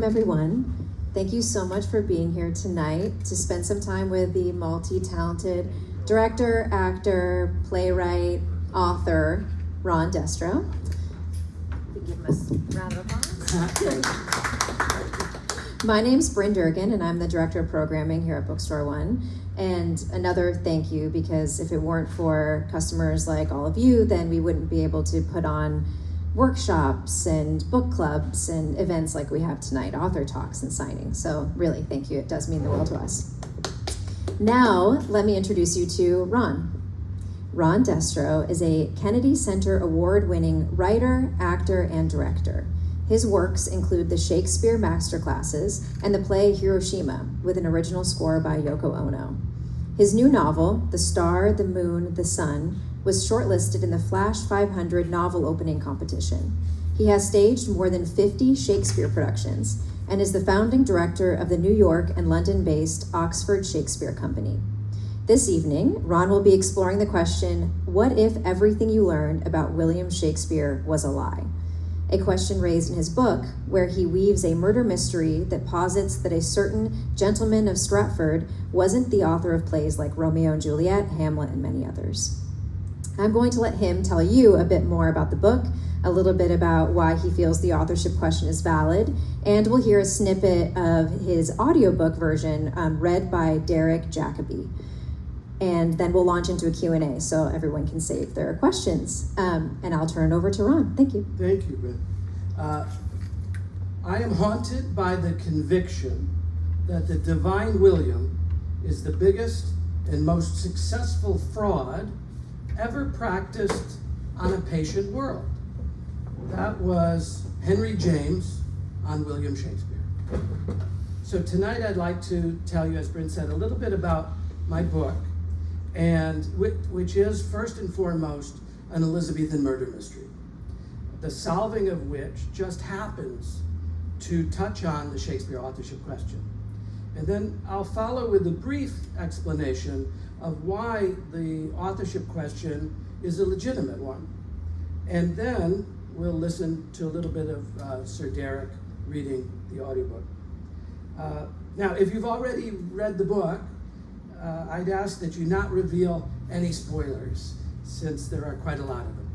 Everyone. Thank you so much for being here tonight to spend some time with the multi-talented director, actor, playwright, author, Ron Destro. Give him a round of applause. My name's Bryn Durgan, and I'm the director of programming here at Bookstore One. And another thank you, because if it weren't for customers like all of you, then we wouldn't be able to put on workshops and book clubs and events like we have tonight, author talks and signings. So really, thank you. It does mean the world to us. Now, let me introduce you to Ron. Ron Destro is a Kennedy Center Award-winning writer, actor, and director. His works include the Shakespeare Masterclasses and the play Hiroshima, with an original score by Yoko Ono. His new novel, The Starre, the Moon, the Sunne, was shortlisted in the Flash 500 novel opening competition. He has staged more than 50 Shakespeare productions and is the founding director of the New York and London-based Oxford Shakespeare Company. This evening, Ron will be exploring the question, what if everything you learned about William Shakespeare was a lie? A question raised in his book, where he weaves a murder mystery that posits that a certain gentleman of Stratford wasn't the author of plays like Romeo and Juliet, Hamlet, and many others. I'm going to let him tell you a bit more about the book, a little bit about why he feels the authorship question is valid, and we'll hear a snippet of his audiobook version read by Derek Jacobi. And then we'll launch into a Q&A so everyone can save their questions. And I'll turn it over to Ron. Thank you. Thank you, Bryn. I am haunted by the conviction that the divine William is the biggest and most successful fraud ever practiced on a patient world. That was Henry James on William Shakespeare. So tonight I'd like to tell you, as Bryn said, a little bit about my book, and which is first and foremost an Elizabethan murder mystery, the solving of which just happens to touch on the Shakespeare authorship question. And then I'll follow with a brief explanation of why the authorship question is a legitimate one. And then we'll listen to a little bit of Sir Derek reading the audiobook. Now, if you've already read the book, I'd ask that you not reveal any spoilers, since there are quite a lot of them.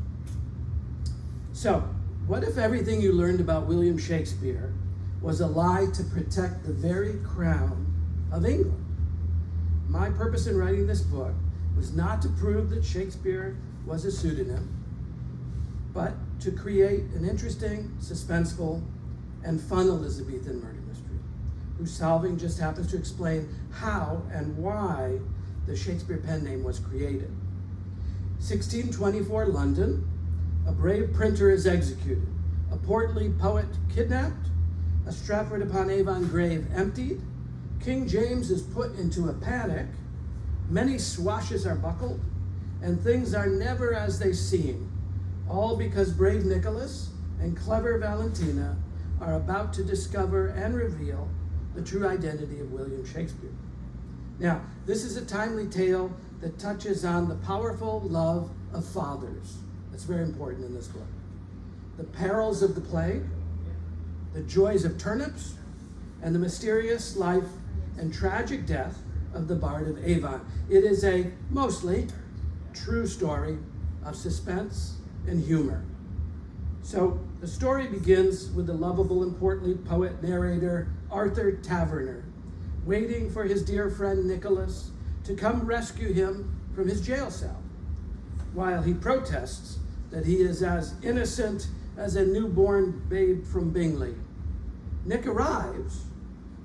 So, what if everything you learned about William Shakespeare was a lie to protect the very crown of England? My purpose in writing this book was not to prove that Shakespeare was a pseudonym, but to create an interesting, suspenseful, and fun Elizabethan murder mystery, whose solving just happens to explain how and why the Shakespeare pen name was created. 1624 London, a brave printer is executed, a portly poet kidnapped, a Stratford-upon-Avon grave emptied, King James is put into a panic, many swashes are buckled, and things are never as they seem, all because brave Nicholas and clever Valentina are about to discover and reveal the true identity of William Shakespeare. Now, this is a timely tale that touches on the powerful love of fathers. That's very important in this book. The perils of the plague, the joys of turnips, and the mysterious life and tragic death of the Bard of Avon. It is a mostly true story of suspense and humor. So the story begins with the lovable and portly poet narrator Arthur Taverner, waiting for his dear friend Nicholas to come rescue him from his jail cell, while he protests that he is as innocent as a newborn babe from Bingley. Nick arrives,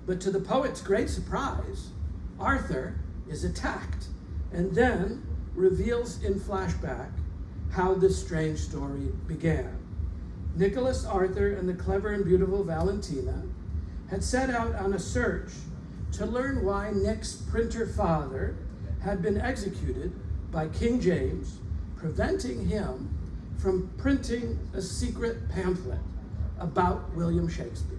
but to the poet's great surprise, Arthur is attacked, and then reveals in flashback how this strange story began. Nicholas, Arthur, and the clever and beautiful Valentina had set out on a search to learn why Nick's printer father had been executed by King James, preventing him from printing a secret pamphlet about William Shakespeare.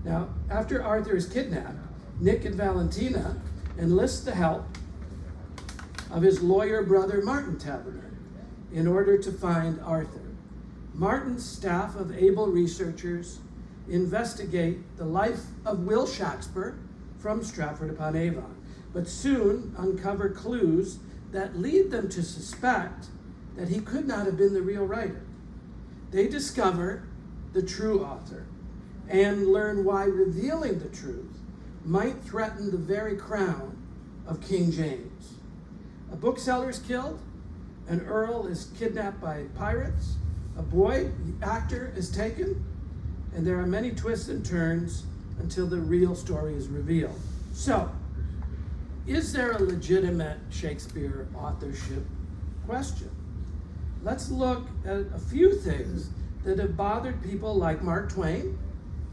Now, after Arthur is kidnapped, Nick and Valentina enlist the help of his lawyer brother Martin Taverner in order to find Arthur. Martin's staff of able researchers investigate the life of Will Shakespeare from Stratford-upon-Avon, but soon uncover clues that lead them to suspect that he could not have been the real writer. They discover the true author and learn why revealing the truth might threaten the very crown of King James. A bookseller is killed, an earl is kidnapped by pirates, a boy actor is taken, and there are many twists and turns until the real story is revealed. So, is there a legitimate Shakespeare authorship question? Let's look at a few things that have bothered people like Mark Twain,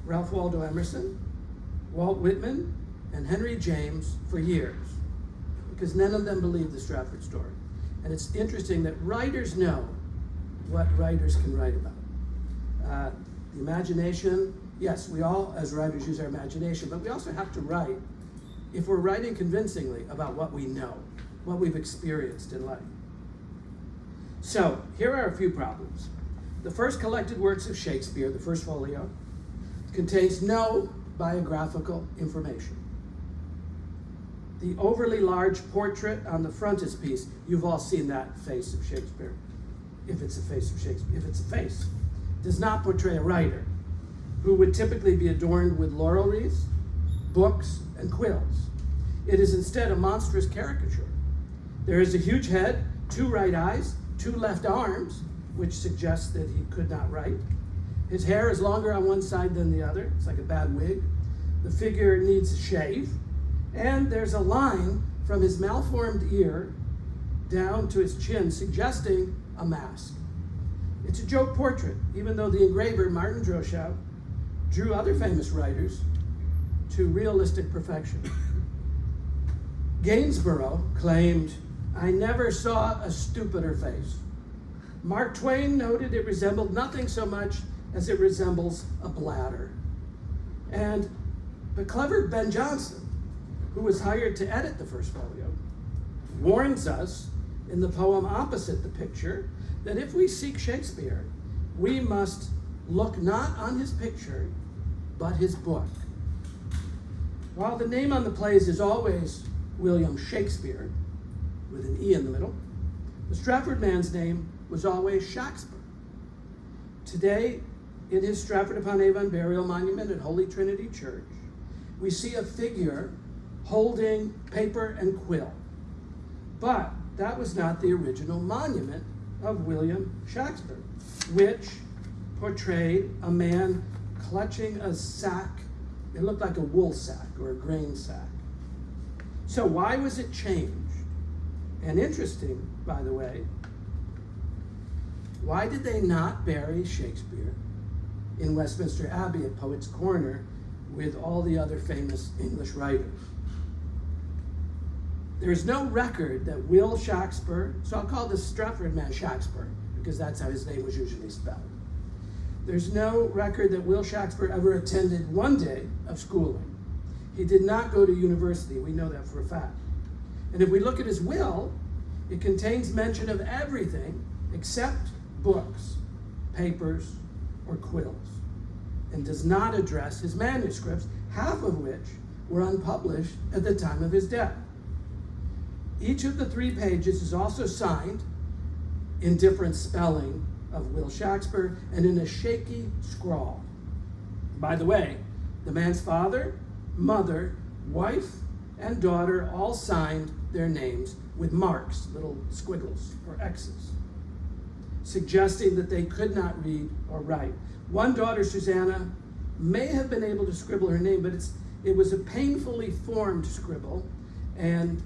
Ralph Waldo Emerson, Walt Whitman, and Henry James for years, because none of them believed the Stratford story. And it's interesting that writers know what writers can write about. The imagination, yes, we all as writers use our imagination, but we also have to write if we're writing convincingly about what we know, what we've experienced in life. So here are a few problems. The first collected works of Shakespeare, the first folio, contains no biographical information. The overly large portrait on the frontispiece, you've all seen that face of Shakespeare. If it's a face of Shakespeare, if it's a face, does not portray a writer who would typically be adorned with laurel wreaths, books, and quills. It is instead a monstrous caricature. There is a huge head, 2 right eyes, 2 left arms, which suggests that he could not write. His hair is longer on one side than the other. It's like a bad wig. The figure needs a shave. And there's a line from his malformed ear down to his chin, suggesting a mask. It's a joke portrait, even though the engraver, Martin Droshow, drew other famous writers to realistic perfection. Gainsborough claimed, "I never saw a stupider face." Mark Twain noted it resembled nothing so much as it resembles a bladder. And the clever Ben Jonson, who was hired to edit the first folio, warns us in the poem opposite the picture that if we seek Shakespeare, we must look not on his picture, but his book. While the name on the plays is always William Shakespeare, with an E in the middle, the Stratford man's name was always Shakespeare. Today, in his Stratford-upon-Avon burial monument at Holy Trinity Church, we see a figure holding paper and quill. But that was not the original monument of William Shakespeare, which portrayed a man clutching a sack. It looked like a wool sack or a grain sack. So why was it changed? And interesting, by the way, why did they not bury Shakespeare in Westminster Abbey at Poets' Corner with all the other famous English writers? There is no record that Will Shakespeare, so I'll call the Stratford man Shakespeare, because that's how his name was usually spelled. There's no record that Will Shakespeare ever attended one day of schooling. He did not go to university, we know that for a fact. And if we look at his will, it contains mention of everything except books, papers, or quills, and does not address his manuscripts, half of which were unpublished at the time of his death. Each of the 3 pages is also signed in different spelling of Will Shakespeare and in a shaky scrawl. By the way, the man's father, mother, wife, and daughter all signed their names with marks, little squiggles or X's, suggesting that they could not read or write. One daughter, Susanna, may have been able to scribble her name, but it was a painfully formed scribble and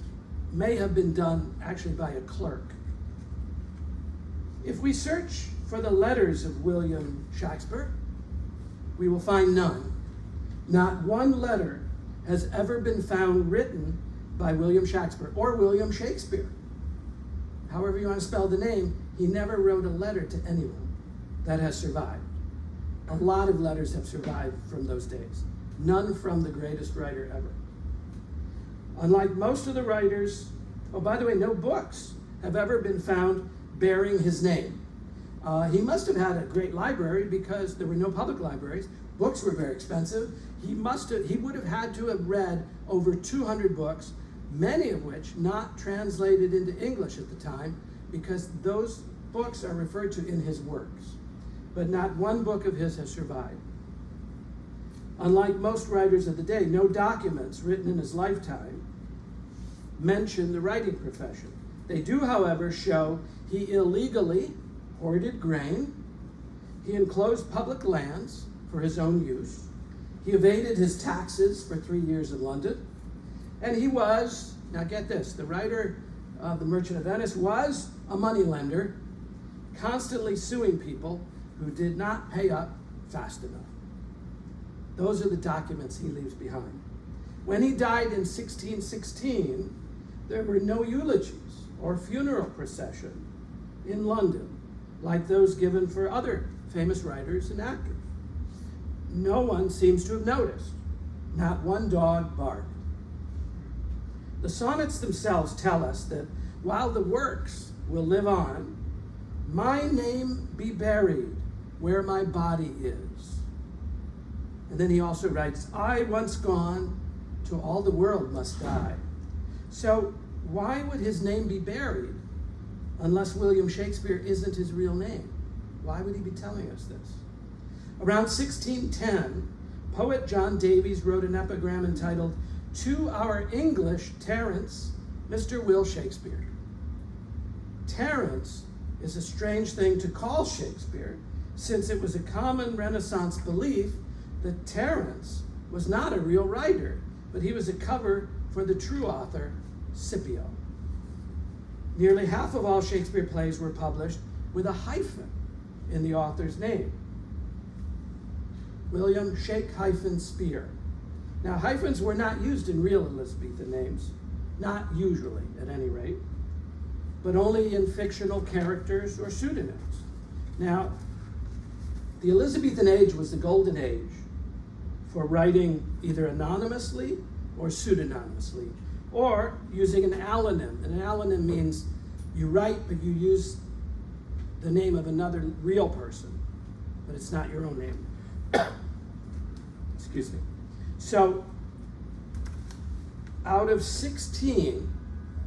may have been done actually by a clerk. If we search for the letters of William Shakespeare, we will find none. Not one letter has ever been found written by William Shakespeare or William Shakespeare. However you want to spell the name, he never wrote a letter to anyone that has survived. A lot of letters have survived from those days. None from the greatest writer ever. Unlike most of the writers, oh, by the way, no books have ever been found bearing his name. He must have had a great library because there were no public libraries. Books were very expensive. He would have had to have read over 200 books, many of which not translated into English at the time, because those books are referred to in his works. But not one book of his has survived. Unlike most writers of the day, no documents written in his lifetime mention the writing profession. They do, however, show he illegally hoarded grain, he enclosed public lands for his own use, he evaded his taxes for 3 years in London, and he was, now get this, the writer of The Merchant of Venice was a moneylender, constantly suing people who did not pay up fast enough. Those are the documents he leaves behind. When he died in 1616, there were no eulogies or funeral procession in London like those given for other famous writers and actors. No one seems to have noticed. Not one dog barked. The sonnets themselves tell us that while the works will live on, my name be buried where my body is. And then he also writes, I once gone, to all the world must die. So why would his name be buried unless William Shakespeare isn't his real name? Why would he be telling us this? Around 1610, poet John Davies wrote an epigram entitled, To Our English Terence, Mr. Will Shakespeare. Terence is a strange thing to call Shakespeare, since it was a common Renaissance belief that Terence was not a real writer, but he was a cover for the true author, Scipio. Nearly half of all Shakespeare plays were published with a hyphen in the author's name. William Shake-Spear. Now, hyphens were not used in real Elizabethan names, not usually at any rate, but only in fictional characters or pseudonyms. Now, the Elizabethan age was the golden age for writing either anonymously or pseudonymously, or using an allonym. An allonym means you write, but you use the name of another real person, but it's not your own name. Excuse me. So, out of 16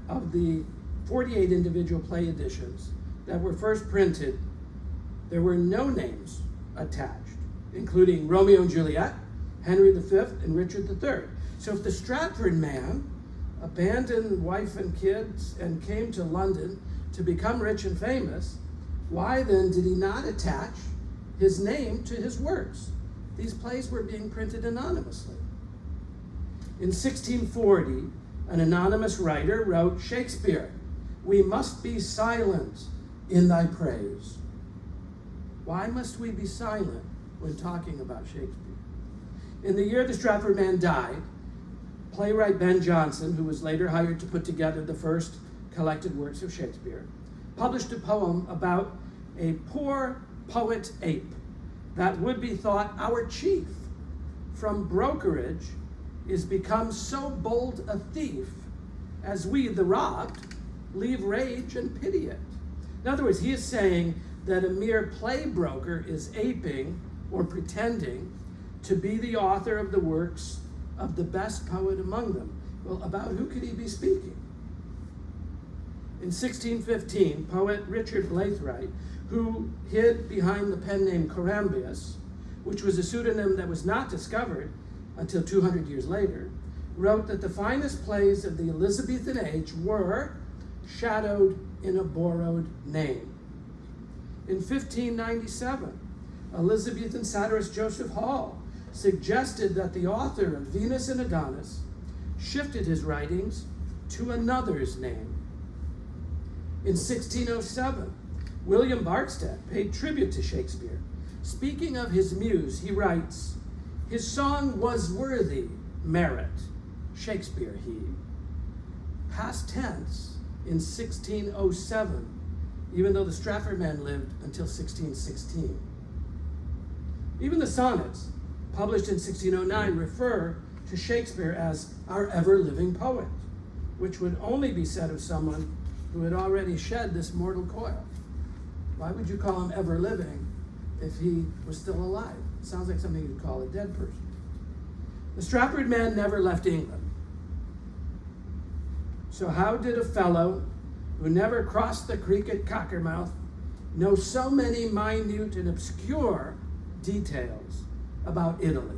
of the 48 individual play editions that were first printed, there were no names attached, including Romeo and Juliet, Henry V, and Richard III. So if the Stratford man abandoned wife and kids and came to London to become rich and famous, why then did he not attach his name to his works? These plays were being printed anonymously. In 1640, an anonymous writer wrote, Shakespeare, we must be silent in thy praise. Why must we be silent when talking about Shakespeare? In the year the Stratford man died, playwright Ben Jonson, who was later hired to put together the first collected works of Shakespeare, published a poem about a poor poet ape that would be thought our chief from brokerage is become so bold a thief as we, the robbed, leave rage and pity it. In other words, he is saying that a mere play broker is aping or pretending to be the author of the works of the best poet among them. Well, about who could he be speaking? In 1615, poet Richard Blaythright, who hid behind the pen name Corambius, which was a pseudonym that was not discovered until 200 years later, wrote that the finest plays of the Elizabethan age were shadowed in a borrowed name. In 1597, Elizabethan satirist Joseph Hall suggested that the author of Venus and Adonis shifted his writings to another's name. In 1607, William Barkstead paid tribute to Shakespeare. Speaking of his muse, he writes, his song was worthy merit, Shakespeare he. Past tense in 1607, even though the Stratford man lived until 1616. Even the sonnets, published in 1609, refer to Shakespeare as our ever-living poet, which would only be said of someone who had already shed this mortal coil. Why would you call him ever-living if he was still alive? sounds like something you'd call a dead person. The Stratford man never left England. So how did a fellow who never crossed the creek at Cockermouth know so many minute and obscure details about Italy?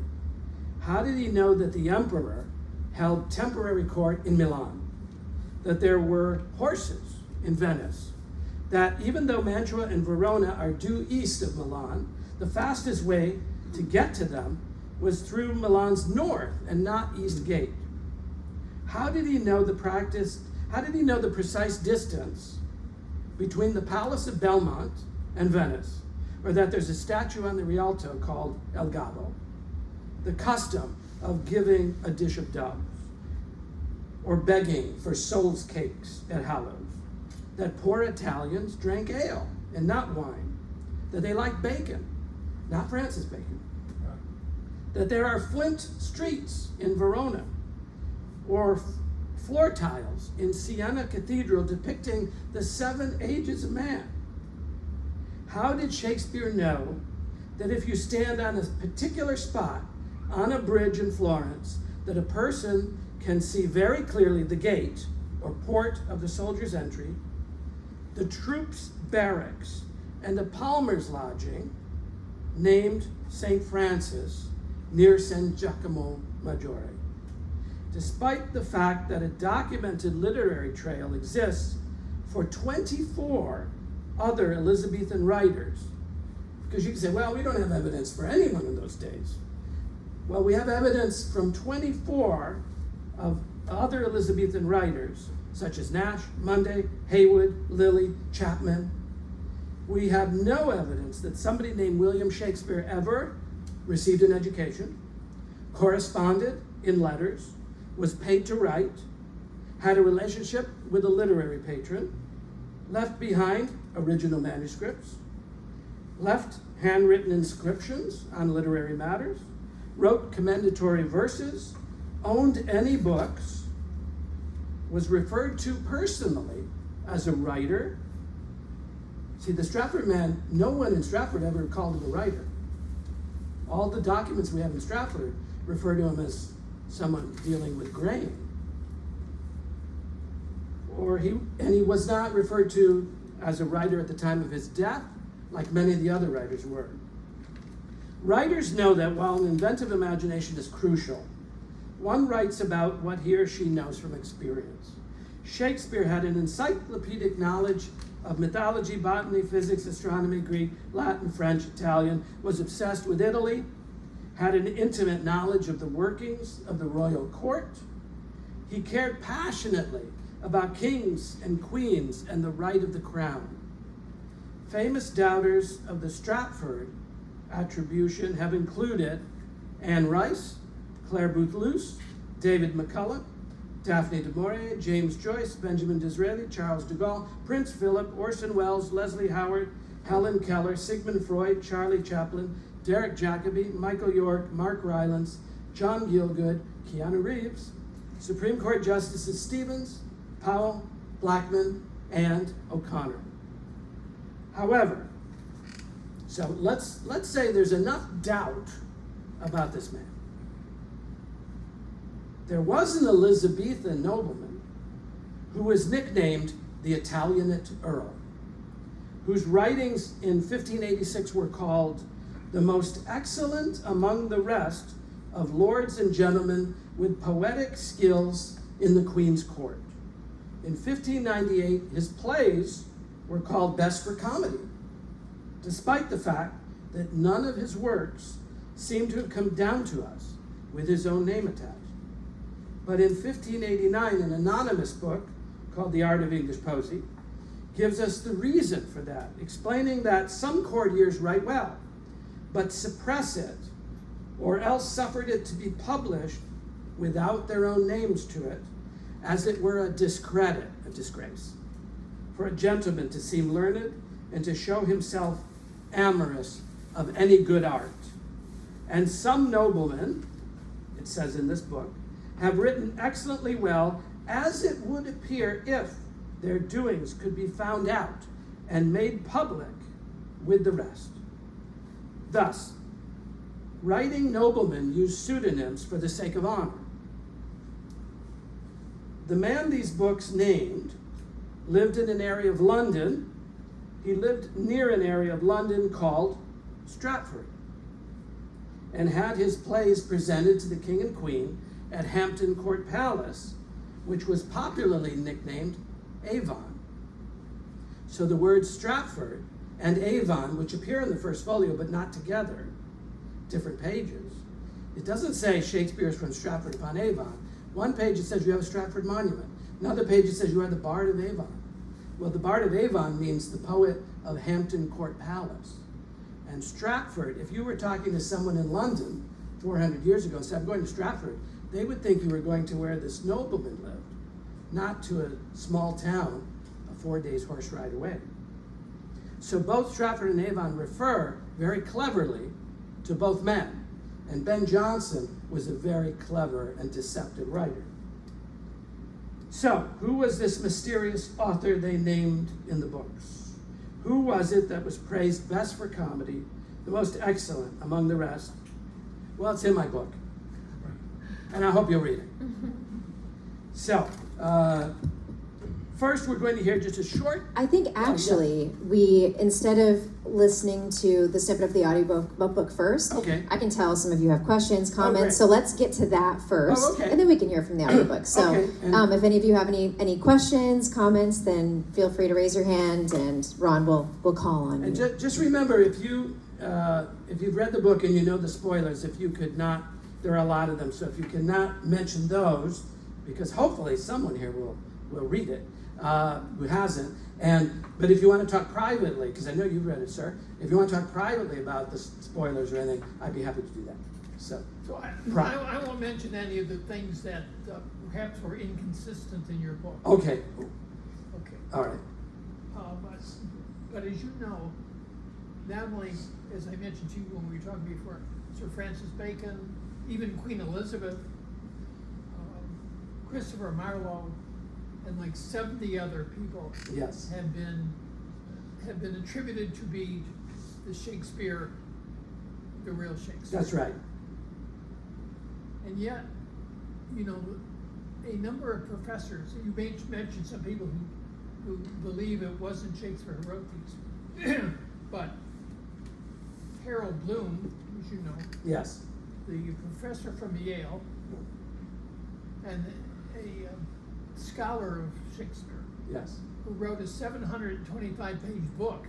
How did he know that the emperor held temporary court in Milan, that there were horses in Venice, that even though Mantua and Verona are due east of Milan, the fastest way to get to them was through Milan's north and not east gate? How did he know the precise distance between the Palace of Belmont and Venice, or that there's a statue on the Rialto called El Gabbo, the custom of giving a dish of doves, or begging for souls cakes at Hallows, that poor Italians drank ale and not wine, that they like bacon, not Francis Bacon, that there are flint streets in Verona, or floor tiles in Siena Cathedral depicting the 7 ages of man. How did Shakespeare know that if you stand on a particular spot on a bridge in Florence, that a person can see very clearly the gate or port of the soldier's entry, the troops' barracks, and the palmer's lodging named St. Francis near San Giacomo Maggiore? Despite the fact that a documented literary trail exists for 24 other Elizabethan writers, because you can say, well, we don't have evidence for anyone in those days. Well, we have evidence from 24 of other Elizabethan writers, such as Nash, Munday, Heywood, Lilly, Chapman. We have no evidence that somebody named William Shakespeare ever received an education, corresponded in letters, was paid to write, had a relationship with a literary patron, left behind original manuscripts, left handwritten inscriptions on literary matters, wrote commendatory verses, owned any books, was referred to personally as a writer. See, the Stratford man, no one in Stratford ever called him a writer. All the documents we have in Stratford refer to him as someone dealing with grain. He was not referred to as a writer at the time of his death, like many of the other writers were. Writers know that while an inventive imagination is crucial, one writes about what he or she knows from experience. Shakespeare had an encyclopedic knowledge of mythology, botany, physics, astronomy, Greek, Latin, French, Italian, was obsessed with Italy, had an intimate knowledge of the workings of the royal court. He cared passionately about kings and queens and the right of the crown. Famous doubters of the Stratford attribution have included Anne Rice, Claire Booth Luce, David McCulloch, Daphne du Maurier, James Joyce, Benjamin Disraeli, Charles de Gaulle, Prince Philip, Orson Wells, Leslie Howard, Helen Keller, Sigmund Freud, Charlie Chaplin, Derek Jacobi, Michael York, Mark Rylance, John Gielgud, Keanu Reeves, Supreme Court Justices Stevens, Powell, Blackmun, and O'Connor. However, so let's say there's enough doubt about this man. There was an Elizabethan nobleman who was nicknamed the Italianate Earl, whose writings in 1586 were called the most excellent among the rest of lords and gentlemen with poetic skills in the Queen's court. In 1598, his plays were called best for comedy, despite the fact that none of his works seem to have come down to us with his own name attached. But in 1589, an anonymous book called The Art of English Poesy gives us the reason for that, explaining that some courtiers write well, but suppress it, or else suffered it to be published without their own names to it, as it were a discredit, a disgrace, for a gentleman to seem learned and to show himself amorous of any good art. And some noblemen, it says in this book, have written excellently well, as it would appear if their doings could be found out and made public with the rest. Thus, writing noblemen used pseudonyms for the sake of honor. The man these books named lived in an area of London. He lived near an area of London called Stratford, and had his plays presented to the king and queen at Hampton Court Palace, which was popularly nicknamed Avon. So the words Stratford and Avon, which appear in the first folio but not together, different pages. It doesn't say Shakespeare is from Stratford upon Avon. One page it says you have a Stratford monument. Another page it says you are the Bard of Avon. Well, the Bard of Avon means the poet of Hampton Court Palace. And Stratford, if you were talking to someone in London 400 years ago and said, I'm going to Stratford, they would think you were going to where this nobleman lived, not to a small town a 4 days horse ride away. So both Stratford and Avon refer very cleverly to both men. And Ben Jonson was a very clever and deceptive writer. So, who was this mysterious author they named in the books? Who was it that was praised best for comedy, the most excellent among the rest? Well, it's in my book. And I hope you'll read it. So, first we're going to hear just a short... I think actually we, instead of listening to the snippet of the audiobook first, Okay. I can tell some of you have questions, comments, great. so let's get to that first, Oh, okay. and then we can hear from the audiobook. So Okay, and- if any of you have any questions, comments, then feel free to raise your hand, and Ron will call on And you. just remember, if you've read the book and you know the spoilers, if you could not, there are a lot of them, so if you cannot mention those, because hopefully someone here will read it, who hasn't, but if you want to talk privately, because I know you've read it, sir, if you want to talk privately about the spoilers or anything, I'd be happy to do that. So I won't mention any of the things that perhaps were inconsistent in your book. Okay, Okay. all right. But as you know, not only, as I mentioned to you when we were talking before, Sir Francis Bacon, even Queen Elizabeth, Christopher Marlowe, and like 70 other people Yes. have been attributed to be the Shakespeare, the real Shakespeare. That's right. And yet, you know, a number of professors, you mentioned some people who believe it wasn't Shakespeare who wrote these, but Harold Bloom, as you know, Yes. the professor from Yale, and a scholar of Shakespeare, Yes. who wrote a 725-page book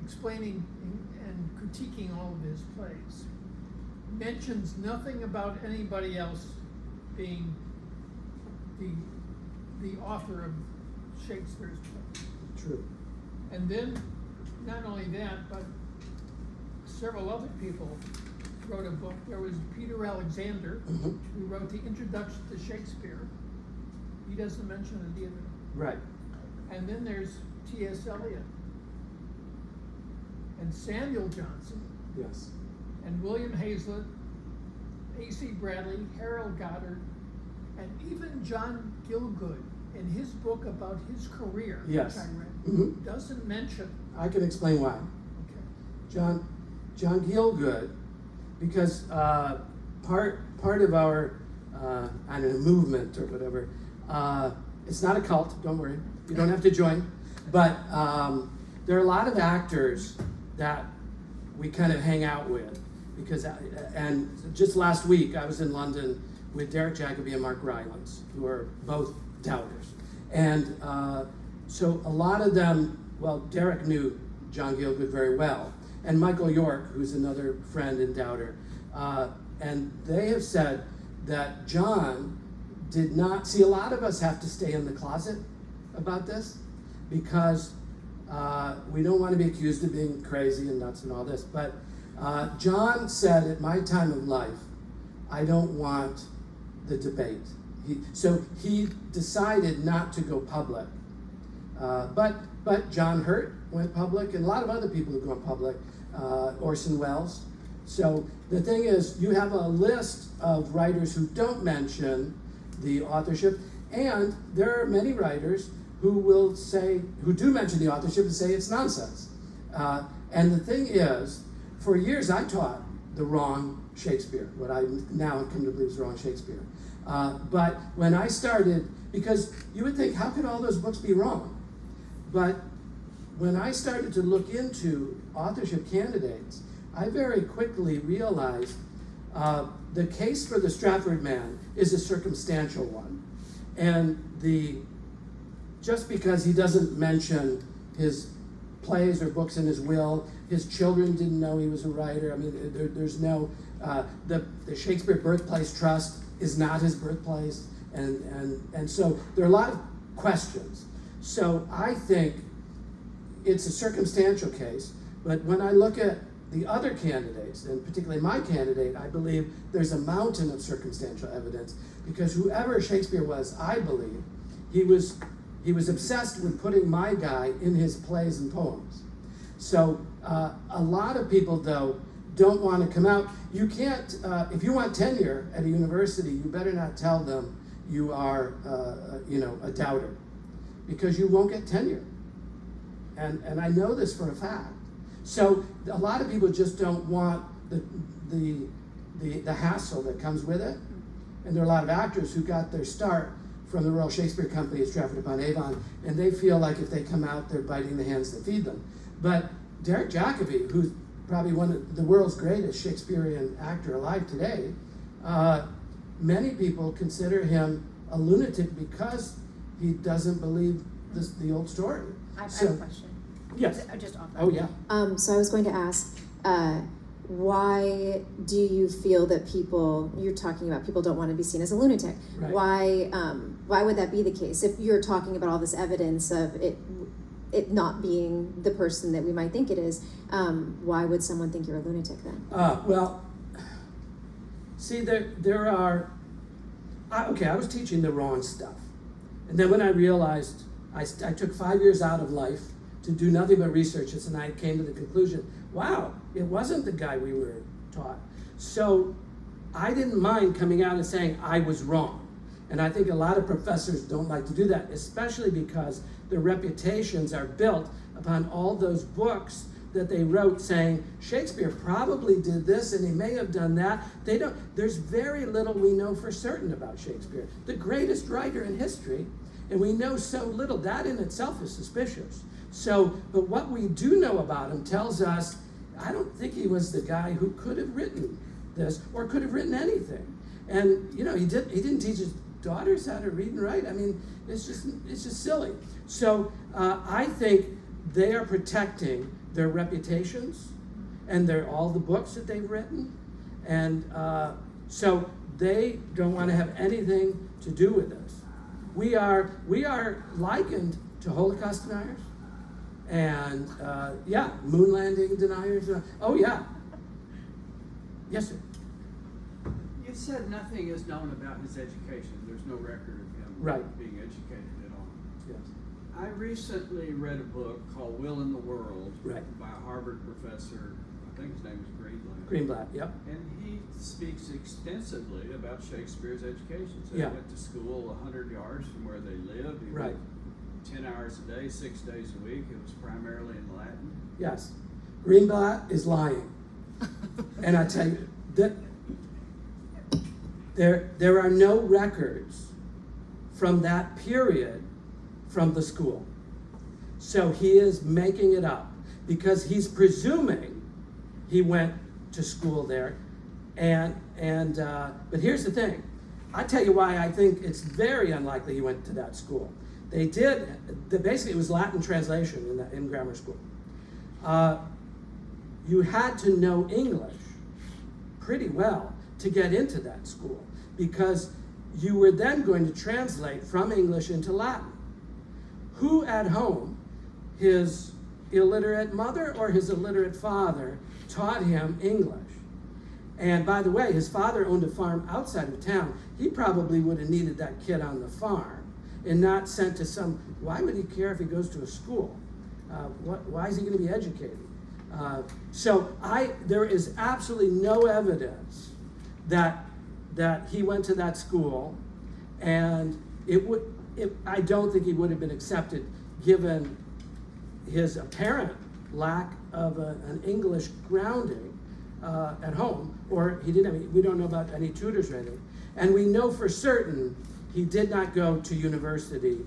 explaining and critiquing all of his plays, mentions nothing about anybody else being the author of Shakespeare's play. True. And then, not only that, but several other people wrote a book. There was Peter Alexander, Mhm. who wrote the introduction to Shakespeare. He doesn't mention it either. Right. And then there's T.S. Eliot, and Samuel Johnson, Yes. and William Hazlitt, A.C. Bradley, Harold Goddard, and even John Gielgud in his book about his career, Yes. which I read, Mhm. doesn't mention. I can explain why. Okay. John Gielgud, because part of our I don't know, movement or whatever. It's not a cult. Don't worry. You don't have to join. But there are a lot of actors that we kind of hang out with and just last week I was in London with Derek Jacobi and Mark Rylance, who are both doubters, and so a lot of them. Well, Derek knew John Gielgud very well, and Michael York, who's another friend and doubter, and they have said that John did not see. A lot of us have to stay in the closet about this because we don't want to be accused of being crazy and nuts and all this. But John said, at my time of life, I don't want the debate. So he decided not to go public. But John Hurt went public, and a lot of other people have gone public. Orson Wells. So the thing is, you have a list of writers who don't mention the authorship, and there are many writers who do mention the authorship and say it's nonsense. And the thing is, for years I taught the wrong Shakespeare, what I now come to believe is the wrong Shakespeare. But when I started, because you would think, how could all those books be wrong? But when I started to look into authorship candidates, I very quickly realized the case for the Stratford man is a circumstantial one. And just because he doesn't mention his plays or books in his will, his children didn't know he was a writer. I mean, there's no, the Shakespeare Birthplace Trust is not his birthplace. And so there are a lot of questions. So I think it's a circumstantial case, but when I look at the other candidates, and particularly my candidate, I believe there's a mountain of circumstantial evidence, because whoever Shakespeare was, I believe, he was obsessed with putting my guy in his plays and poems. So a lot of people, though, don't want to come out. You can't, if you want tenure at a university, you better not tell them you are, a doubter, because you won't get tenure. And I know this for a fact. So a lot of people just don't want the hassle that comes with it. And there are a lot of actors who got their start from the Royal Shakespeare Company at Stratford-upon-Avon, and they feel like if they come out, they're biting the hands that feed them. But Derek Jacobi, who's probably one of the world's greatest Shakespearean actor alive today, many people consider him a lunatic because he doesn't believe the old story. I have a question. Yes. Just off that. Oh, yeah. So I was going to ask, why do you feel that you're talking about people don't want to be seen as a lunatic? Right. Why would that be the case? If you're talking about all this evidence of it not being the person that we might think it is, why would someone think you're a lunatic then? Well, see, there are, I was teaching the wrong stuff. And then when I realized, I took 5 years out of life to do nothing but research this, and I came to the conclusion, wow, it wasn't the guy we were taught. So I didn't mind coming out and saying I was wrong. And I think a lot of professors don't like to do that, especially because their reputations are built upon all those books that they wrote saying Shakespeare probably did this and he may have done that. There's very little we know for certain about Shakespeare, the greatest writer in history, and we know so little. That in itself is suspicious. So, but what we do know about him tells us, I don't think he was the guy who could have written this or could have written anything. And he didn't teach his daughters how to read and write. I mean, it's just silly. So I think they are protecting their reputations and all the books that they've written, and so they don't want to have anything to do with this. We are likened to Holocaust deniers, and moon landing deniers. Oh yeah. Yes, sir. You said nothing is known about his education. There's no record of him being educated at all. Yes. I recently read a book called Will in the World Right. by a Harvard professor. I think his name is Greenblatt. Greenblatt. Yep. And he speaks extensively about Shakespeare's education. So Yeah. he went to school 100 yards from where they lived. He Right. went 10 hours a day, 6 days a week. It was primarily in Latin. Yes. Greenblatt is lying. And I tell you that there are no records from that period from the school. So he is making it up because he's presuming he went to school there. But here's the thing. I tell you why I think it's very unlikely he went to that school. Basically it was Latin translation in grammar school. You had to know English pretty well to get into that school because you were then going to translate from English into Latin. Who at home, his illiterate mother or his illiterate father, taught him English? And by the way, his father owned a farm outside of town. He probably would have needed that kid on the farm and not sent to why would he care if he goes to a school? Why is he going to be educated? So there is absolutely no evidence that he went to that school, and I don't think he would have been accepted given his apparent lack of an English grounding. at home, or he didn't have, we don't know about any tutors or anything. And we know for certain he did not go to university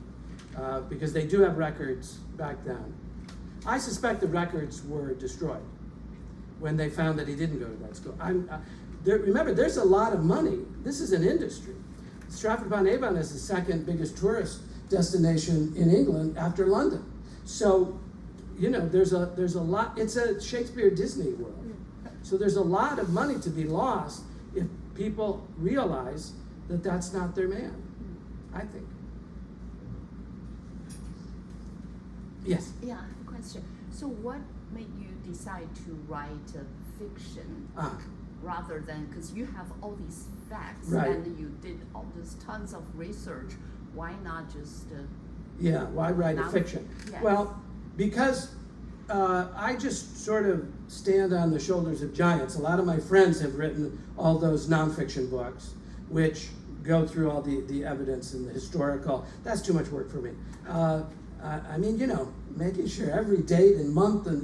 because they do have records back then. I suspect the records were destroyed when they found that he didn't go to that school. Remember, there's a lot of money. This is an industry. Stratford-upon-Avon is the second biggest tourist destination in England after London. So, there's a lot. It's a Shakespeare Disney world. So there's a lot of money to be lost if people realize that that's not their man, I think. Yes? Yeah, I have a question. So what made you decide to write fiction rather than, because you have all these facts Right. and you did all this tons of research, why not just Why write a non- fiction? Yes. Well, because I just sort of stand on the shoulders of giants. A lot of my friends have written all those nonfiction books, which go through all the evidence and the historical. That's too much work for me. Making sure every date and month and,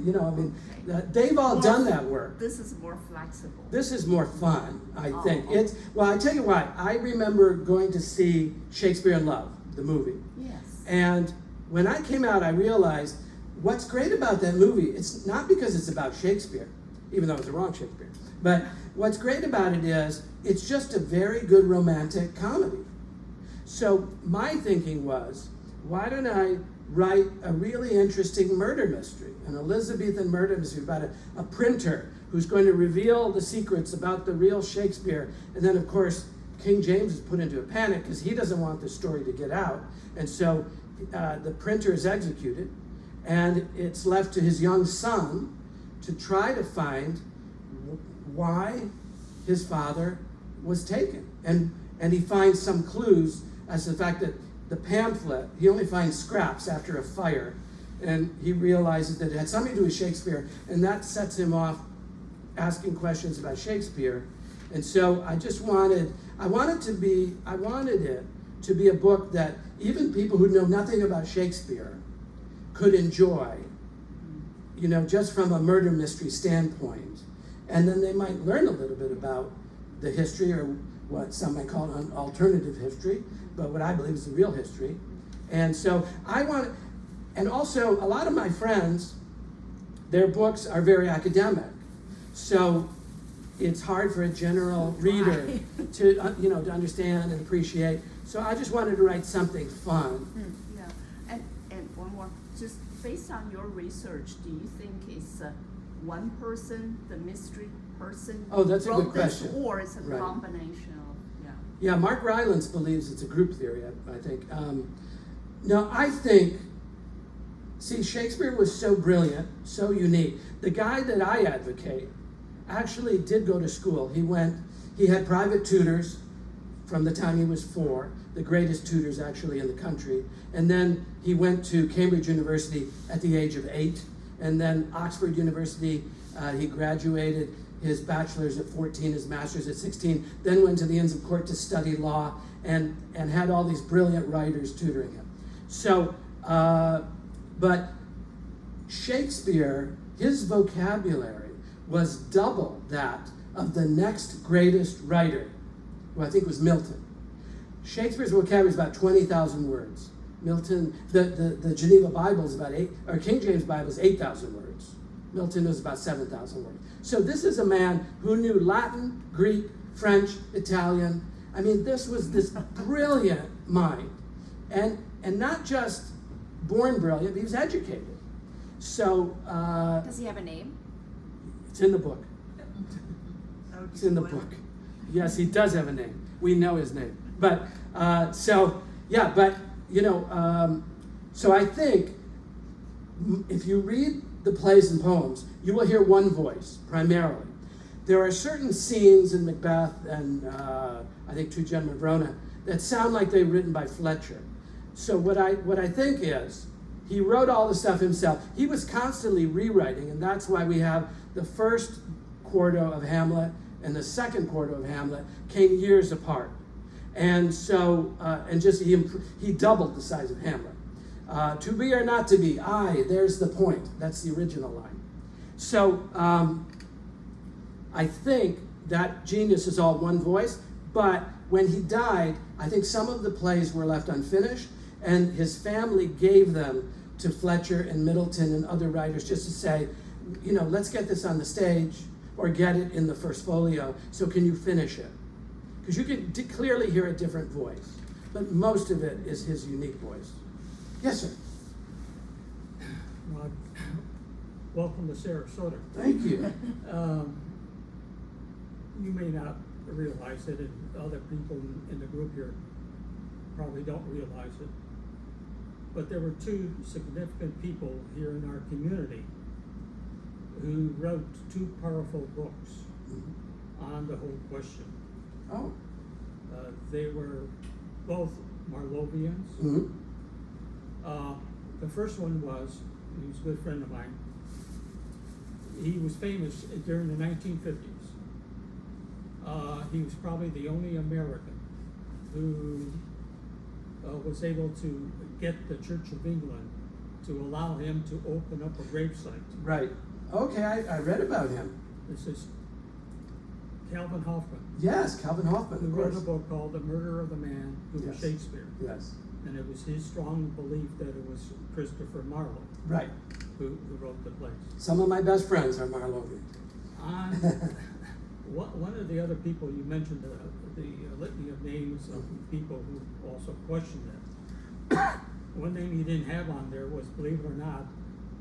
they've all done that work. This is more flexible. This is more fun, I think. Okay. I tell you why. I remember going to see Shakespeare in Love, the movie. Yes. And when I came out, I realized what's great about that movie, it's not because it's about Shakespeare, even though it's the wrong Shakespeare, but what's great about it is it's just a very good romantic comedy. So my thinking was, why don't I write a really interesting murder mystery, an Elizabethan murder mystery about a printer who's going to reveal the secrets about the real Shakespeare. And then, of course, King James is put into a panic because he doesn't want the story to get out. And so the printer is executed, and it's left to his young son to try to find why his father was taken. And he finds some clues as to the fact that the pamphlet, he only finds scraps after a fire, and he realizes that it had something to do with Shakespeare, and that sets him off asking questions about Shakespeare. And so I wanted it to be a book that even people who know nothing about Shakespeare could enjoy, just from a murder mystery standpoint. And then they might learn a little bit about the history, or what some might call an alternative history, but what I believe is the real history. And so and also a lot of my friends, their books are very academic. So it's hard for a general reader to understand and appreciate. So I just wanted to write something fun. Yeah, and one more, just based on your research, do you think it's one person, the mystery person? Oh, that's a good wrote this, question. or it's a Right. combination of, Yeah, Mark Rylance believes it's a group theory, I think. No, I think, Shakespeare was so brilliant, so unique. The guy that I advocate actually did go to school. He had private tutors from the time he was 4, the greatest tutors actually in the country. And then he went to Cambridge University at the age of 8. And then Oxford University, he graduated his bachelor's at 14, his master's at 16, then went to the Inns of Court to study law, and had all these brilliant writers tutoring him. So, but Shakespeare, his vocabulary was double that of the next greatest writer, who I think was Milton. Shakespeare's vocabulary is about 20,000 words. Milton, the Geneva Bible is about King James Bible is 8,000 words. Milton was about 7,000 words. So this is a man who knew Latin, Greek, French, Italian. I mean, this was this brilliant mind. And not just born brilliant, but he was educated. So Does he have a name? it's in the book. It's in the book. Yes, he does have a name. We know his name. But so I think if you read the plays and poems, you will hear one voice primarily. There are certain scenes in Macbeth and I think Two Gentlemen of Verona that sound like they're written by Fletcher. So what I think is he wrote all the stuff himself. He was constantly rewriting, and that's why we have the first quarto of Hamlet and the second quarto of Hamlet came years apart. And so he doubled the size of Hamlet. To be or not to be, aye, there's the point. That's the original line. So I think that genius is all one voice, but when he died, I think some of the plays were left unfinished, and his family gave them to Fletcher and Middleton and other writers just to say, you know, let's get this on the stage or get it in the first folio, so can you finish it? Because you can clearly hear a different voice, but most of it is his unique voice. Yes, sir. Rod, welcome to Sarasota. Thank you. You may not realize it, and other people in the group here probably don't realize it, but there were two significant people here in our community who wrote two powerful books on the whole question. Oh. They were both Marlovians. Mm-hmm. The first one was, he was a good friend of mine. He was famous during the 1950s. He was probably the only American who was able to get the Church of England to allow him to open up a gravesite. Right. Okay, I read about him. This is Calvin Hoffman. Yes, Calvin Hoffman, Who of wrote course. a book called The Murder of the Man Who Yes. Was Shakespeare. Yes. And it was his strong belief that it was Christopher Marlowe Right. who wrote the plays. Some of my best friends are Marlovians. On one of the other people you mentioned, the litany of names of people who also questioned it. One name you didn't have on there was, believe it or not,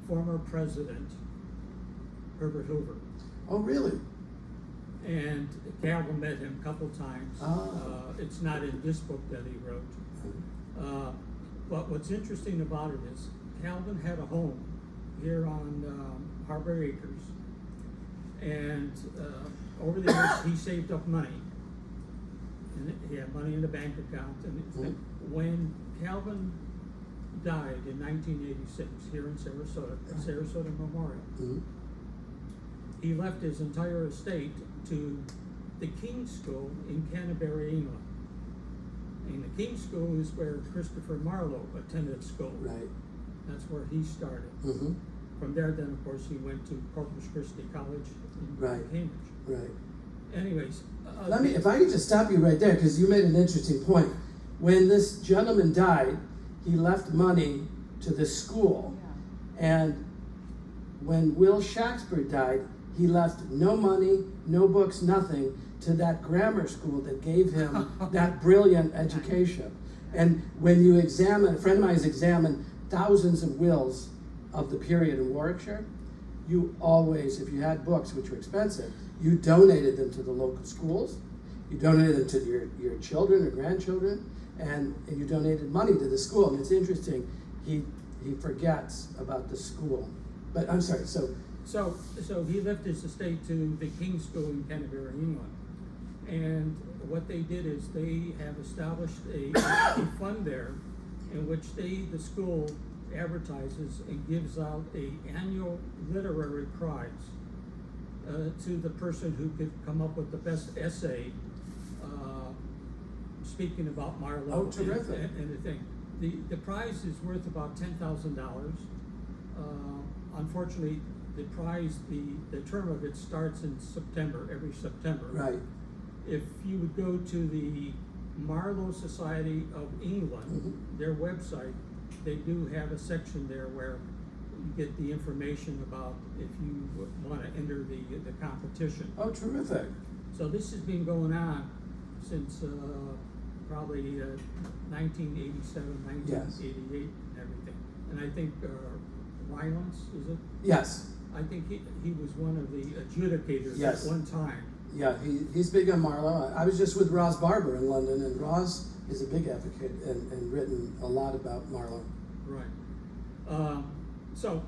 former President Herbert Hoover. Oh, really? And Calvin met him a couple times. Oh. It's not in this book that he wrote. But what's interesting about it is Calvin had a home here on Harbor Acres. And over the years, he saved up money. And he had money in the bank account. And when Calvin died in 1986 here in Sarasota, at Sarasota Memorial, he left his entire estate to the King's School in Canterbury, England. And the King's School is where Christopher Marlowe attended school. Right. That's where he started. Mm-hmm. From there, then, of course, he went to Corpus Christi College in Right. Cambridge. Right. Anyways. If I could just stop you right there, because you made an interesting point. When this gentleman died, he left money to the school. Yeah. And when Will Shakespeare died, he left no money, no books, nothing to that grammar school that gave him that brilliant education. And when you examine, a friend of mine has examined thousands of wills of the period in Warwickshire, you always, if you had books which were expensive, you donated them to the local schools, you donated them to your children or grandchildren, and you donated money to the school. And it's interesting, he forgets about the school. But I'm sorry, So he left his estate to the King's School in Canterbury, England. And what they did is they have established a fund there in which the school advertises and gives out an annual literary prize to the person who could come up with the best essay speaking about Marlowe. Oh, terrific. And the thing. The prize is worth about $10,000. Unfortunately, the prize, the term of it starts in September, every September. right. If you would go to the Marlowe Society of England, their website, they do have a section there where you get the information about if you want to enter the competition. Oh, terrific. So this has been going on since probably 1987, 1988, and everything. And I think Rylance, is it? Yes. I think he was one of the adjudicators Yes. at one time. Yeah, he's big on Marlowe. I was just with Roz Barber in London, and Roz is a big advocate and written a lot about Marlowe. Right. So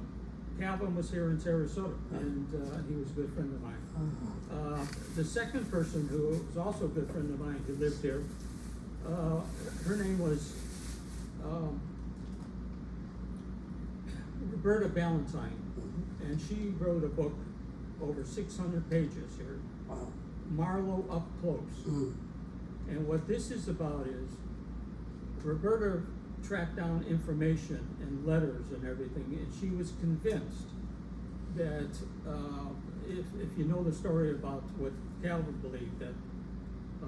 Calvin was here in Sarasota, and he was a good friend of mine. The second person who was also a good friend of mine who lived here, her name was Roberta Ballantyne, and she wrote a book over 600 pages here, Wow. Marlowe Up Close. And what this is about is Roberta tracked down information and letters and everything, and she was convinced that if you know the story about what Calvin believed, that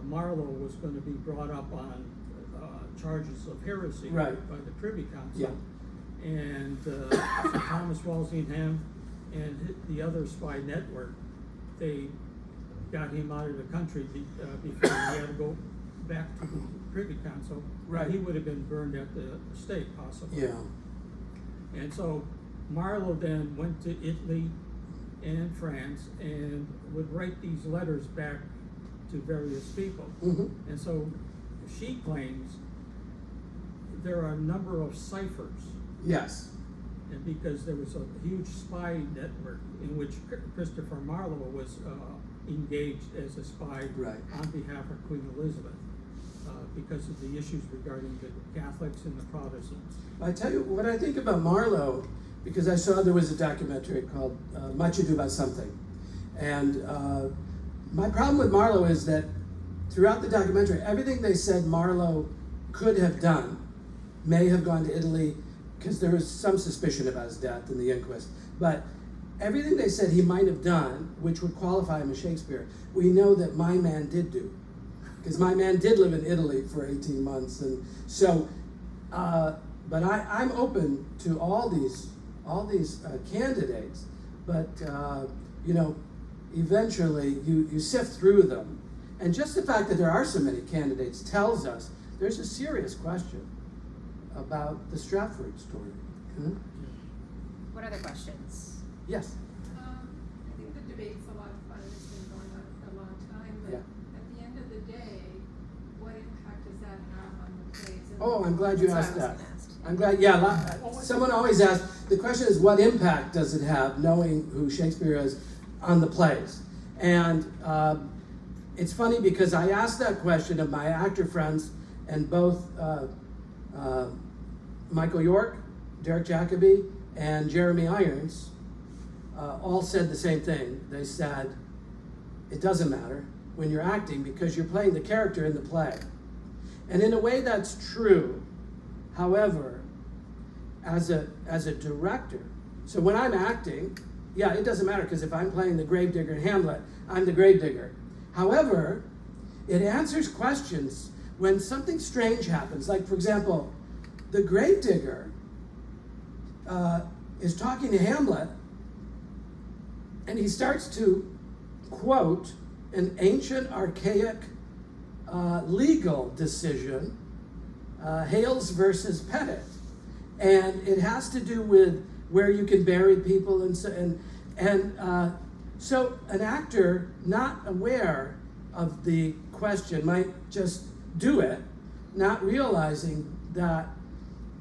Marlowe was going to be brought up on charges of heresy Right. by the Privy Council. Yeah. And Thomas Walsingham and the other spy network, they got him out of the country before he had to go back to the Privy Council. Right. He would have been burned at the stake, possibly. Yeah. And so Marlowe then went to Italy and France and would write these letters back to various people. Mm-hmm. And so she claims there are a number of ciphers, Yes. and because there was a huge spy network in which Christopher Marlowe was engaged as a spy Right. on behalf of Queen Elizabeth, because of the issues regarding the Catholics and the Protestants. I tell you what I think about Marlowe, because I saw there was a documentary called Much Ado About Something. And my problem with Marlowe is that throughout the documentary, everything they said Marlowe could have done may have gone to Italy, because there was some suspicion about his death in the inquest. But everything they said he might have done, which would qualify him as Shakespeare, we know that my man did do. Because my man did live in Italy for 18 months. And so, but I'm open to all these candidates. But, eventually you sift through them. And just the fact that there are so many candidates tells us there's a serious question about the Stratford story. What other questions? Yes. I think the debate's a lot of fun. It's been going on for a long time, but Yeah. at the end of the day, what impact does that have on the plays? And Oh, I'm glad you That's asked what I that. was gonna ask. I'm glad, yeah, someone always asks, the question is what impact does it have knowing who Shakespeare is on the plays? And it's funny because I asked that question of my actor friends, and both Michael York, Derek Jacobi, and Jeremy Irons all said the same thing. They said, it doesn't matter when you're acting because you're playing the character in the play. And in a way that's true. However, as a director, so when I'm acting, yeah, it doesn't matter because if I'm playing the gravedigger in Hamlet, I'm the gravedigger. However, it answers questions when something strange happens. Like, for example, the gravedigger is talking to Hamlet, and he starts to quote an ancient, archaic legal decision, Hales versus Pettit, and it has to do with where you can bury people, and so an actor not aware of the question might just do it, not realizing that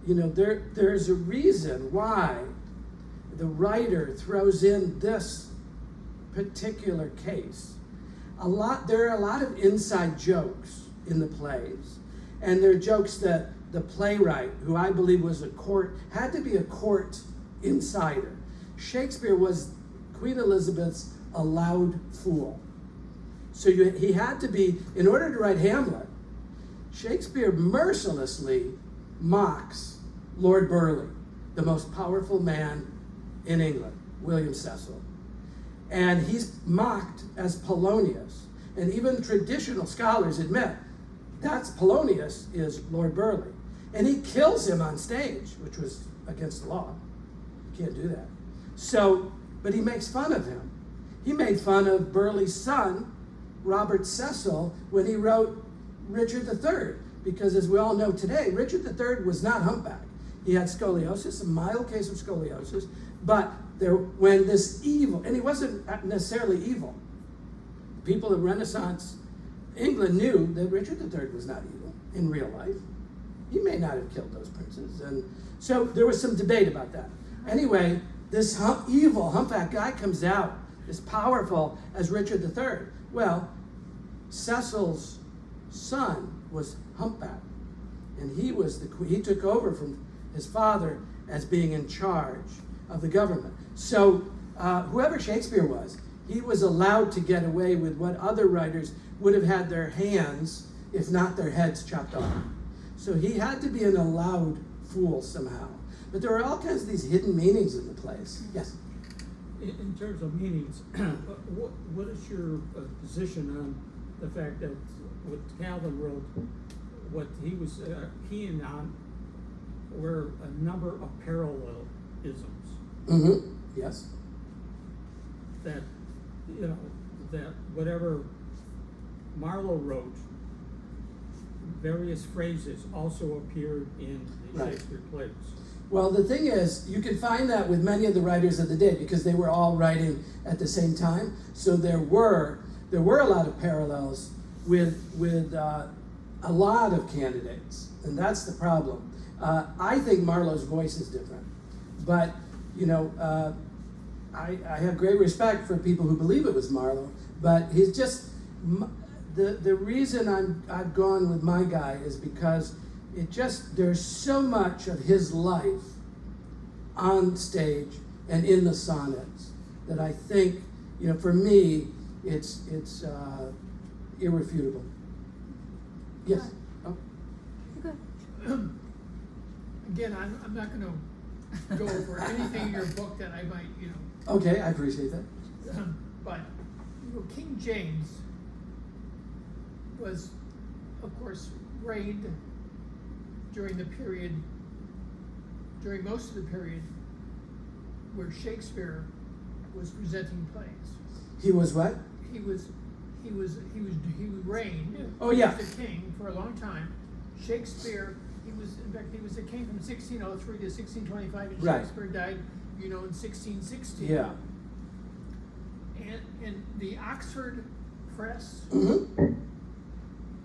there's a reason why the writer throws in this particular case. There are a lot of inside jokes in the plays, and they're jokes that the playwright, who I believe was had to be a court insider. Shakespeare was Queen Elizabeth's allowed fool. So he had to be, in order to write Hamlet, Shakespeare mercilessly mocks Lord Burleigh, the most powerful man in England, William Cecil. And he's mocked as Polonius. And even traditional scholars admit that's Polonius is Lord Burleigh. And he kills him on stage, which was against the law. You can't do that. So, but he makes fun of him. He made fun of Burleigh's son, Robert Cecil, when he wrote Richard III. Because as we all know today, Richard III was not humpback. He had scoliosis, a mild case of scoliosis, but when this evil, and he wasn't necessarily evil. People in Renaissance England knew that Richard III was not evil in real life. He may not have killed those princes. And so there was some debate about that. Anyway, this evil humpback guy comes out as powerful as Richard III. Well, Cecil's son was humpback, and he took over from his father as being in charge of the government. So whoever Shakespeare was, he was allowed to get away with what other writers would have had their hands, if not their heads, chopped off. So he had to be an allowed fool somehow. But there are all kinds of these hidden meanings in the plays. Yes? in terms of meanings, what is your position on the fact that what Calvin wrote, what he was keying on, were a number of parallelisms? Mm-hmm. Yes. That, you know, that whatever Marlowe wrote, various phrases also appeared in the Right. Shakespeare plays. Well, the thing is, you can find that with many of the writers of the day because they were all writing at the same time. So there were a lot of parallels with a lot of candidates, and that's the problem. I think Marlowe's voice is different, but you know, I have great respect for people who believe it was Marlowe, but he's just the reason I've gone with my guy is because there's so much of his life on stage and in the sonnets that I think, you know, for me, it's irrefutable. Yes. Oh. Again, I'm not going to go over anything in your book that I might, you know. Okay, I appreciate that. But you know, King James was, of course, reigned during most of the period where Shakespeare was presenting plays. He was what? He reigned. Oh, yeah. He was the king for a long time. Shakespeare, he was the king from 1603 to 1625, and Right. Shakespeare died, you know, in 1660. Yeah. And the Oxford Press, Mm-hmm.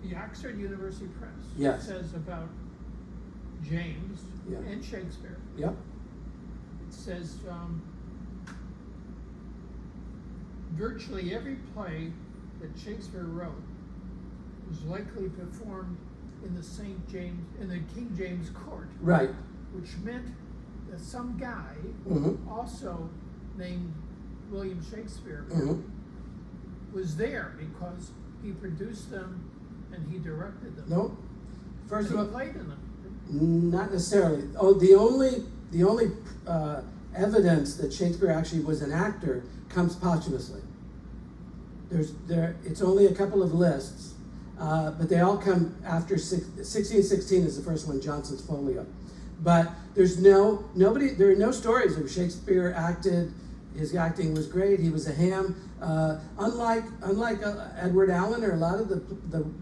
the Oxford University Press, Yes. says about James Yeah. and Shakespeare. Yep. It says virtually every play that Shakespeare wrote was likely performed in the King James court, Right. which meant that some guy Mm-hmm. also named William Shakespeare Mm-hmm. was there because he produced them and he directed them. No. First And of he all, played in them. not necessarily. Oh, the only evidence that Shakespeare actually was an actor comes posthumously. It's only a couple of lists, but they all come after 1616 is the first one, Johnson's Folio. But there are no stories of Shakespeare acted. His acting was great. He was a ham. Unlike Edward Allen or a lot of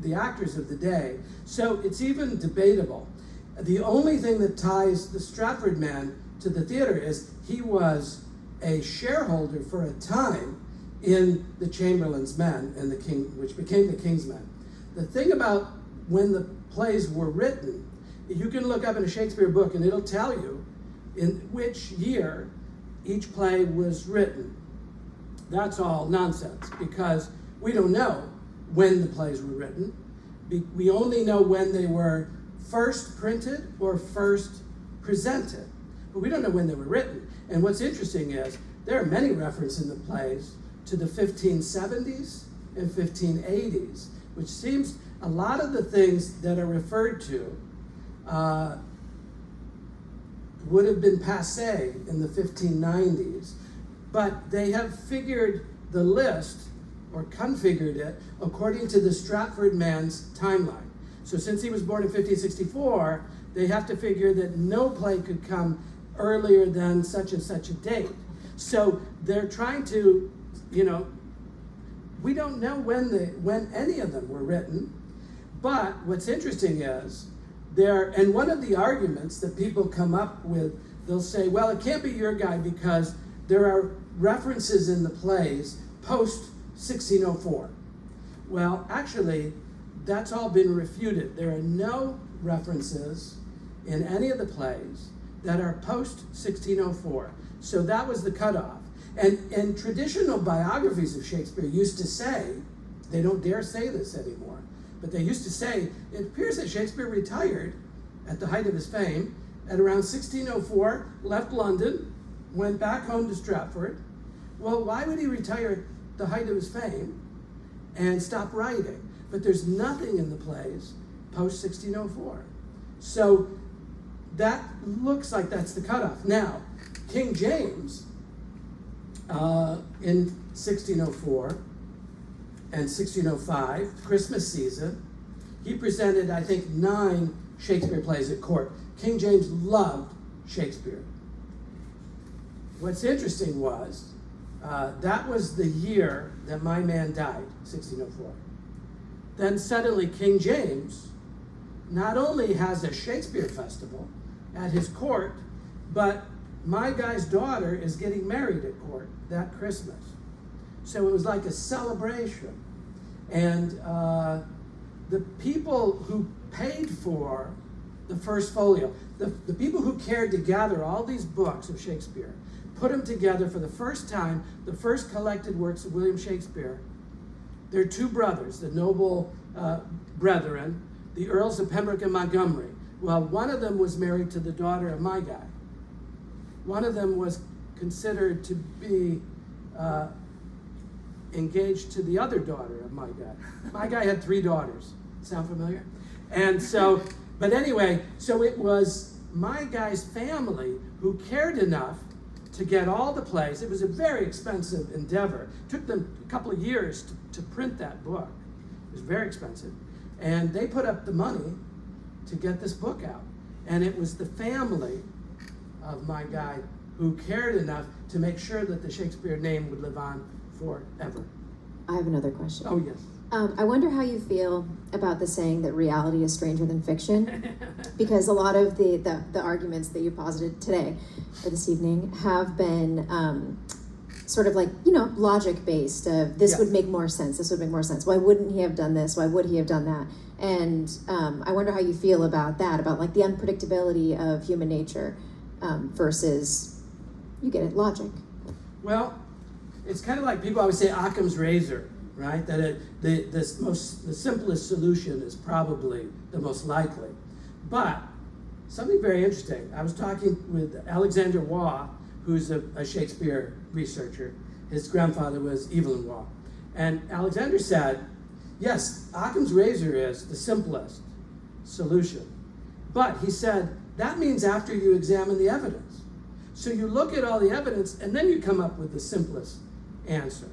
the actors of the day. So it's even debatable. The only thing that ties the Stratford man to the theater is he was a shareholder for a time in the Chamberlain's Men and the King, which became the King's Men. The thing about when the plays were written, you can look up in a Shakespeare book and it'll tell you in which year each play was written. That's all nonsense because we don't know when the plays were written. We only know when they were first printed or first presented, but we don't know when they were written. And what's interesting is there are many references in the plays to the 1570s and 1580s, which seems a lot of the things that are referred to would have been passé in the 1590s, but they have figured the list or configured it according to the Stratford man's timeline. So since he was born in 1564, they have to figure that no play could come earlier than such and such a date. So they're trying to, we don't know when any of them were written, but what's interesting is and one of the arguments that people come up with, they'll say, well, it can't be your guy because there are references in the plays post 1604. Well, actually, that's all been refuted. There are no references in any of the plays that are post 1604. So that was the cutoff. And traditional biographies of Shakespeare used to say, they don't dare say this anymore, but they used to say, it appears that Shakespeare retired at the height of his fame at around 1604, left London, went back home to Stratford. Well, why would he retire at the height of his fame and stop writing? But there's nothing in the plays post 1604. So that looks like that's the cutoff. Now, King James in 1604 and 1605, Christmas season, he presented, I think, 9 Shakespeare plays at court. King James loved Shakespeare. What's interesting was, that was the year that my man died, 1604. Then suddenly King James not only has a Shakespeare festival at his court, but my guy's daughter is getting married at court that Christmas. So it was like a celebration. And the people who paid for the first folio, the people who cared to gather all these books of Shakespeare, put them together for the first time, the first collected works of William Shakespeare. They're 2 brothers, the noble brethren, the Earls of Pembroke and Montgomery. Well, one of them was married to the daughter of my guy. One of them was considered to be engaged to the other daughter of my guy. My guy had 3 daughters. Sound familiar? And so, but anyway, so it was my guy's family who cared enough to get all the plays. It was a very expensive endeavor. It took them a couple of years to print that book. It was very expensive. And they put up the money to get this book out. And it was the family of my guy who cared enough to make sure that the Shakespeare name would live on forever. I have another question. Oh, yes. I wonder how you feel about the saying that reality is stranger than fiction, because a lot of the arguments that you posited today or this evening have been sort of like, logic based. This Yes. would make more sense. This would make more sense. Why wouldn't he have done this? Why would he have done that? And I wonder how you feel about that, about like the unpredictability of human nature versus, you get it, logic. Well, it's kind of like people always say Occam's razor, right? That the simplest solution is probably the most likely. But something very interesting. I was talking with Alexander Waugh, who's a Shakespeare researcher. His grandfather was Evelyn Waugh. And Alexander said, yes, Occam's razor is the simplest solution. But he said, that means after you examine the evidence. So you look at all the evidence and then you come up with the simplest answer.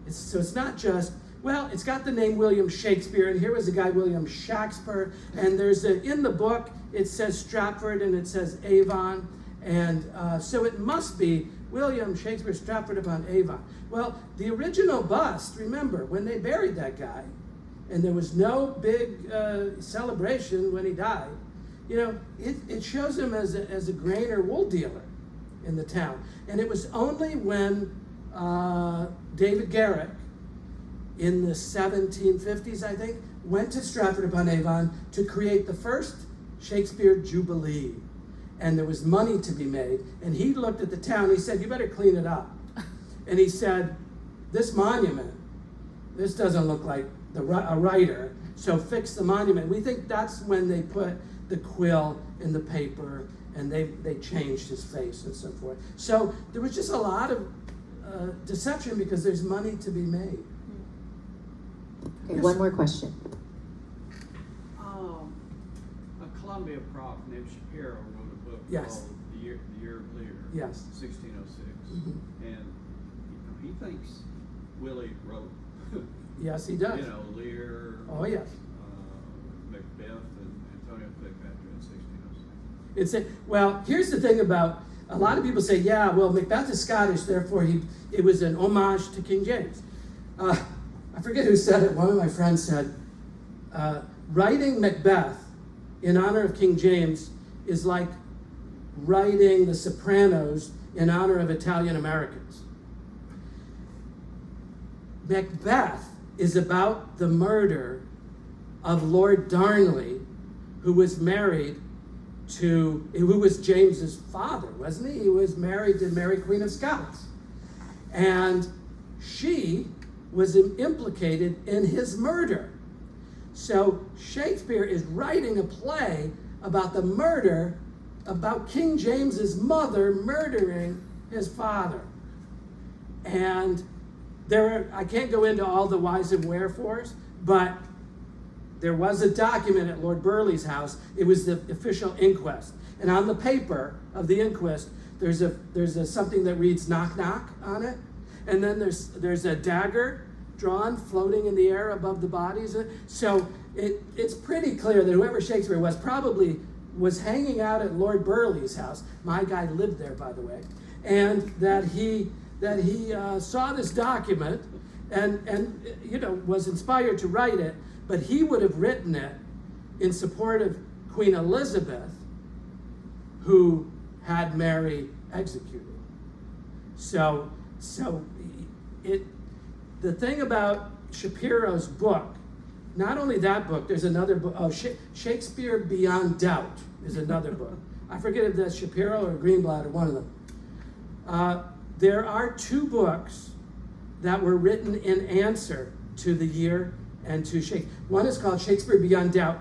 So it's not just, well, it's got the name William Shakespeare, and here was a guy, William Shakespeare, and in the book, it says Stratford and it says Avon, and so it must be William Shakespeare, Stratford upon Avon. Well, the original bust, remember, when they buried that guy, and there was no big celebration when he died, it shows him as a grain or wool dealer in the town. And it was only when David Garrick, in the 1750s, I think, went to Stratford upon Avon to create the first Shakespeare Jubilee. And there was money to be made. And he looked at the town, he said, you better clean it up. And he said, this monument, this doesn't look like a writer, so fix the monument. We think that's when they put the quill in the paper and they changed his face and so forth. So there was just a lot of deception because there's money to be made. Okay, one more question. A Columbia prof named Shapiro wrote a book Yes. called The Year of Lear, Yes. 1606, Mhm. and he thinks Willie wrote, Yes, he does. Lear, Oh, yes. Macbeth, and Antonio Cleopatra in 1606. Well, here's the thing about, a lot of people say, yeah, well, Macbeth is Scottish, therefore it was an homage to King James. I forget who said it. One of my friends said, writing Macbeth in honor of King James is like writing The Sopranos in honor of Italian Americans. Macbeth is about the murder of Lord Darnley, who was James's father, wasn't he? He was married to Mary, Queen of Scots. And she was implicated in his murder. So Shakespeare is writing a play about the murder, about King James's mother murdering his father. And I can't go into all the whys and wherefores, but there was a document at Lord Burleigh's house. It was the official inquest. And on the paper of the inquest, there's a something that reads knock knock on it, and then there's a dagger drawn floating in the air above the bodies. So it's pretty clear that whoever Shakespeare was probably was hanging out at Lord Burleigh's house. My guy lived there, by the way, and that he saw this document and was inspired to write it, but he would have written it in support of Queen Elizabeth, who had Mary executed. So the thing about Shapiro's book, not only that book, there's another book, Shakespeare Beyond Doubt is another book. I forget if that's Shapiro or Greenblatt or one of them. There are two books that were written in answer to the year and to Shakespeare. One is called Shakespeare Beyond Doubt, ?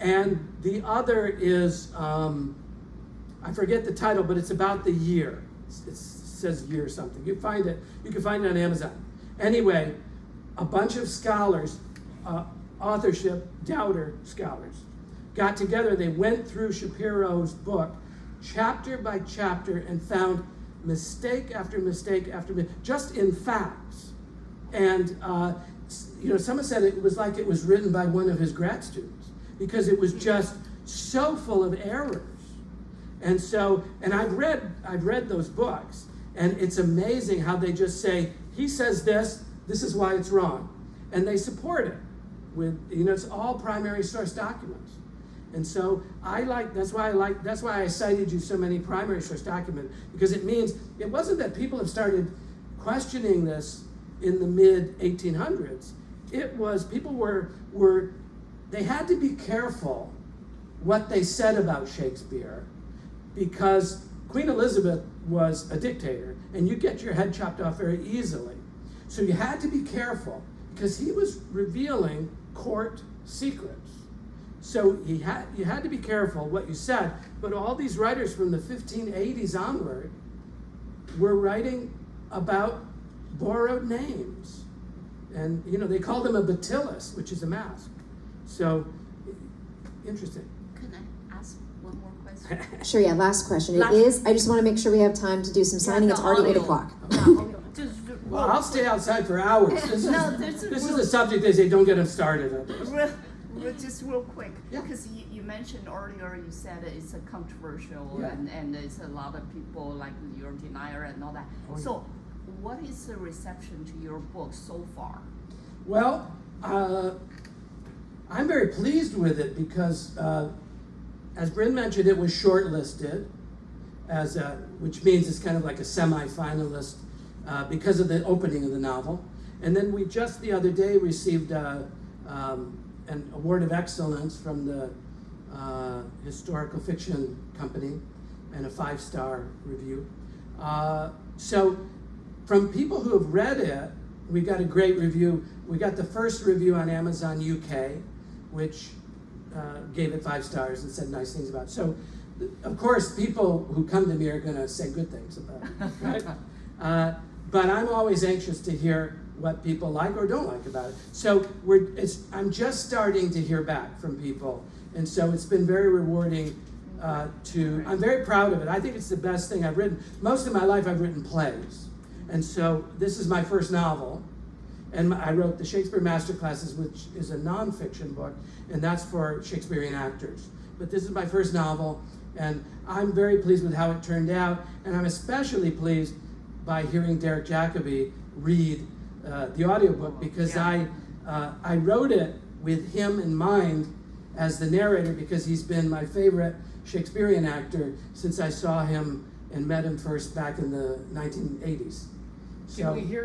And the other is, I forget the title, but it's about the year. It says year something. You can find it on Amazon. Anyway, a bunch of scholars, authorship, doubter scholars, got together. They went through Shapiro's book, chapter by chapter, and found mistake after mistake after mistake, just in facts. And someone said it was like it was written by one of his grad students, because it was just so full of errors. And I've read those books, and it's amazing how they just say, he says this is why it's wrong. And they support it with, it's all primary source documents. And so that's why I cited you so many primary source documents, because it means it wasn't that people have started questioning this in the mid 1800s. It was people they had to be careful what they said about Shakespeare, because Queen Elizabeth was a dictator, and you get your head chopped off very easily. So you had to be careful, because he was revealing court secrets. So you had to be careful what you said. But all these writers from the 1580s onward were writing about borrowed names. And, they called him a batillus, which is a mask. So, interesting. Can I ask one more question? Sure, yeah, last question. Last- It is, I just want to make sure we have time to do some signing. It's already 8 o'clock. Well, I'll stay outside for hours. This is a subject they say don't get them started on. Just real quick, Yeah. because you mentioned earlier, you said it's a controversial, Yeah. and it's a lot of people like your denier and all that. Oh, yeah. So, what is the reception to your book so far? Well, I'm very pleased with it because, as Bryn mentioned, it was shortlisted, which means it's kind of like a semi-finalist because of the opening of the novel. And then we just the other day received an award of excellence from the Historical Fiction Company and a 5-star review. So from people who have read it, we got a great review. We got the first review on Amazon UK, which gave it 5 stars and said nice things about it. So, of course, people who come to me are going to say good things about it, right? But I'm always anxious to hear what people like or don't like about it. So I'm just starting to hear back from people, and so it's been very rewarding. I'm very proud of it. I think it's the best thing I've written. Most of my life I've written plays, and so this is my first novel, and I wrote the Shakespeare Masterclasses, which is a nonfiction book, and that's for Shakespearean actors. But this is my first novel, and I'm very pleased with how it turned out, and I'm especially pleased by hearing Derek Jacobi read the audiobook, because I wrote it with him in mind as the narrator, because he's been my favorite Shakespearean actor since I saw him and met him first back in the 1980s. Can we hear